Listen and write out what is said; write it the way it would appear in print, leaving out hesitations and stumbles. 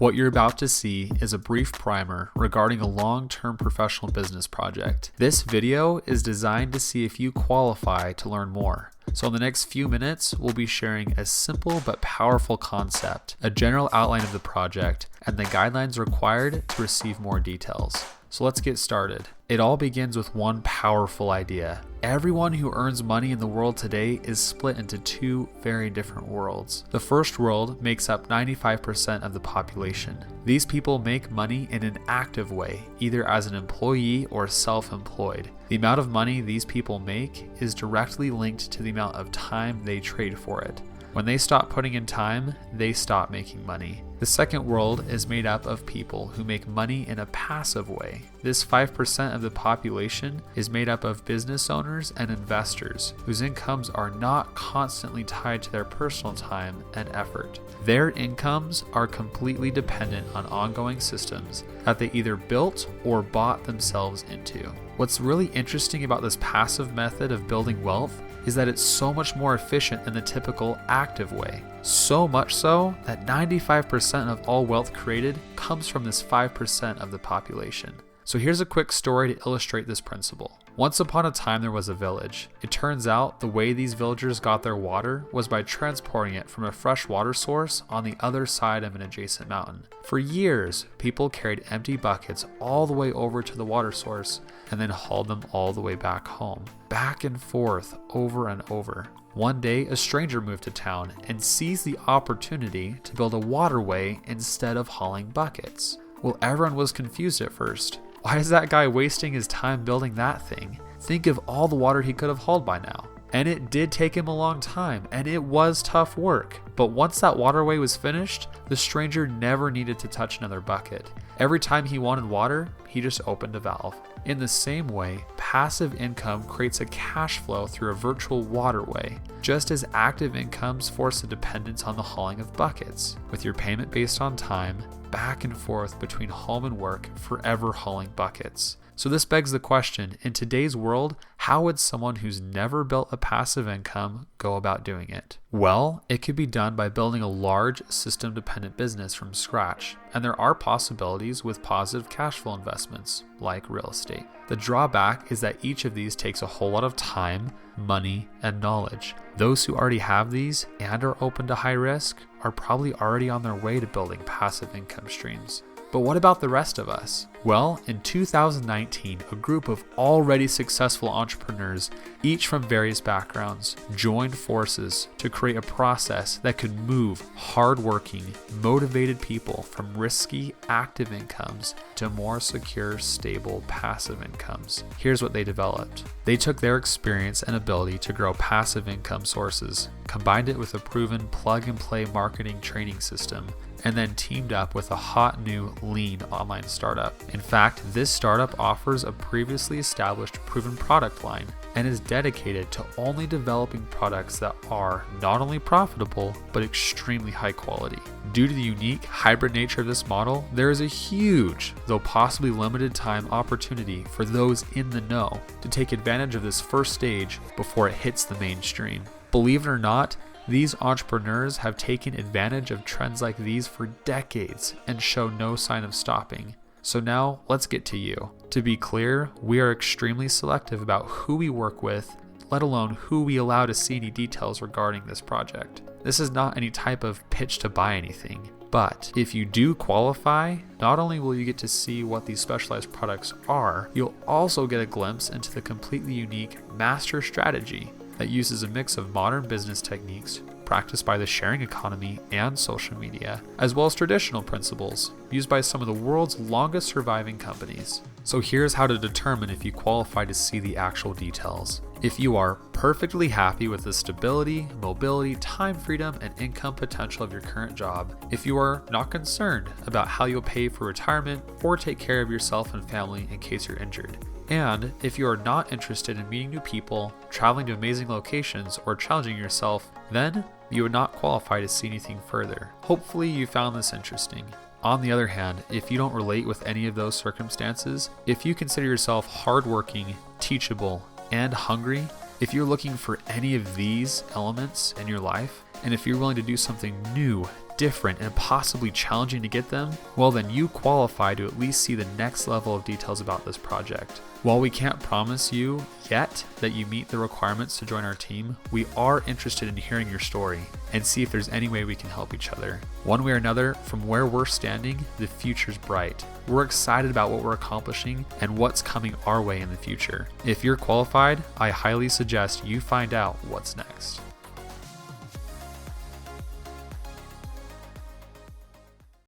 What you're about to see is a brief primer regarding a long-term professional business project. This video is designed to see if you qualify to learn more. So in the next few minutes, we'll be sharing a simple but powerful concept, a general outline of the project, and the guidelines required to receive more details. So let's get started. It all begins with one powerful idea. Everyone who earns money in the world today is split into two very different worlds. The first world makes up 95% of the population. These people make money in an active way, either as an employee or self-employed. The amount of money these people make is directly linked to the amount of time they trade for it. When they stop putting in time, they stop making money. The second world is made up of people who make money in a passive way. This 5% of the population is made up of business owners and investors whose incomes are not constantly tied to their personal time and effort. Their incomes are completely dependent on ongoing systems that they either built or bought themselves into. What's really interesting about this passive method of building wealth is that it's so much more efficient than the typical active way. So much so that 95% of all wealth created comes from this 5% of the population. So here's a quick story to illustrate this principle. Once upon a time there was a village. It turns out the way these villagers got their water was by transporting it from a fresh water source on the other side of an adjacent mountain. For years, people carried empty buckets all the way over to the water source and then hauled them all the way back home. Back and forth, over and over. One day, a stranger moved to town and seized the opportunity to build a waterway instead of hauling buckets. Well, everyone was confused at first. Why is that guy wasting his time building that thing? Think of all the water he could have hauled by now. And it did take him a long time, and it was tough work. But once that waterway was finished, the stranger never needed to touch another bucket. Every time he wanted water, he just opened a valve. In the same way, passive income creates a cash flow through a virtual waterway, just as active incomes force a dependence on the hauling of buckets, with your payment based on time, back and forth between home and work, forever hauling buckets. So this begs the question, in today's world, how would someone who's never built a passive income go about doing it? Well, it could be done by building a large system-dependent business from scratch, and there are possibilities with positive cash flow investments, like real estate. The drawback is that each of these takes a whole lot of time, money, and knowledge. Those who already have these and are open to high risk are probably already on their way to building passive income streams. But what about the rest of us? Well, in 2019, a group of already successful entrepreneurs, each from various backgrounds, joined forces to create a process that could move hardworking, motivated people from risky, active incomes to more secure, stable, passive incomes. Here's what they developed. They took their experience and ability to grow passive income sources, combined it with a proven plug-and-play marketing training system, and then teamed up with a hot new lean online startup. In fact, this startup offers a previously established proven product line and is dedicated to only developing products that are not only profitable, but extremely high quality. Due to the unique hybrid nature of this model, there is a huge, though possibly limited time opportunity for those in the know to take advantage of this first stage before it hits the mainstream. Believe it or not, these entrepreneurs have taken advantage of trends like these for decades and show no sign of stopping. So now let's get to you. To be clear, we are extremely selective about who we work with, let alone who we allow to see any details regarding this project. This is not any type of pitch to buy anything. But if you do qualify, not only will you get to see what these specialized products are, you'll also get a glimpse into the completely unique master strategy that uses a mix of modern business techniques practiced by the sharing economy and social media, as well as traditional principles used by some of the world's longest surviving companies. So here's how to determine if you qualify to see the actual details. If you are perfectly happy with the stability, mobility, time freedom, and income potential of your current job, if you are not concerned about how you'll pay for retirement or take care of yourself and family in case you're injured, and if you are not interested in meeting new people, traveling to amazing locations, or challenging yourself, then you would not qualify to see anything further. Hopefully you found this interesting. On the other hand, if you don't relate with any of those circumstances, if you consider yourself hardworking, teachable, and hungry, if you're looking for any of these elements in your life, and if you're willing to do something new, different and possibly challenging to get them, well then you qualify to at least see the next level of details about this project. While we can't promise you yet that you meet the requirements to join our team, we are interested in hearing your story and see if there's any way we can help each other. One way or another, from where we're standing, the future's bright. We're excited about what we're accomplishing and what's coming our way in the future. If you're qualified, I highly suggest you find out what's next.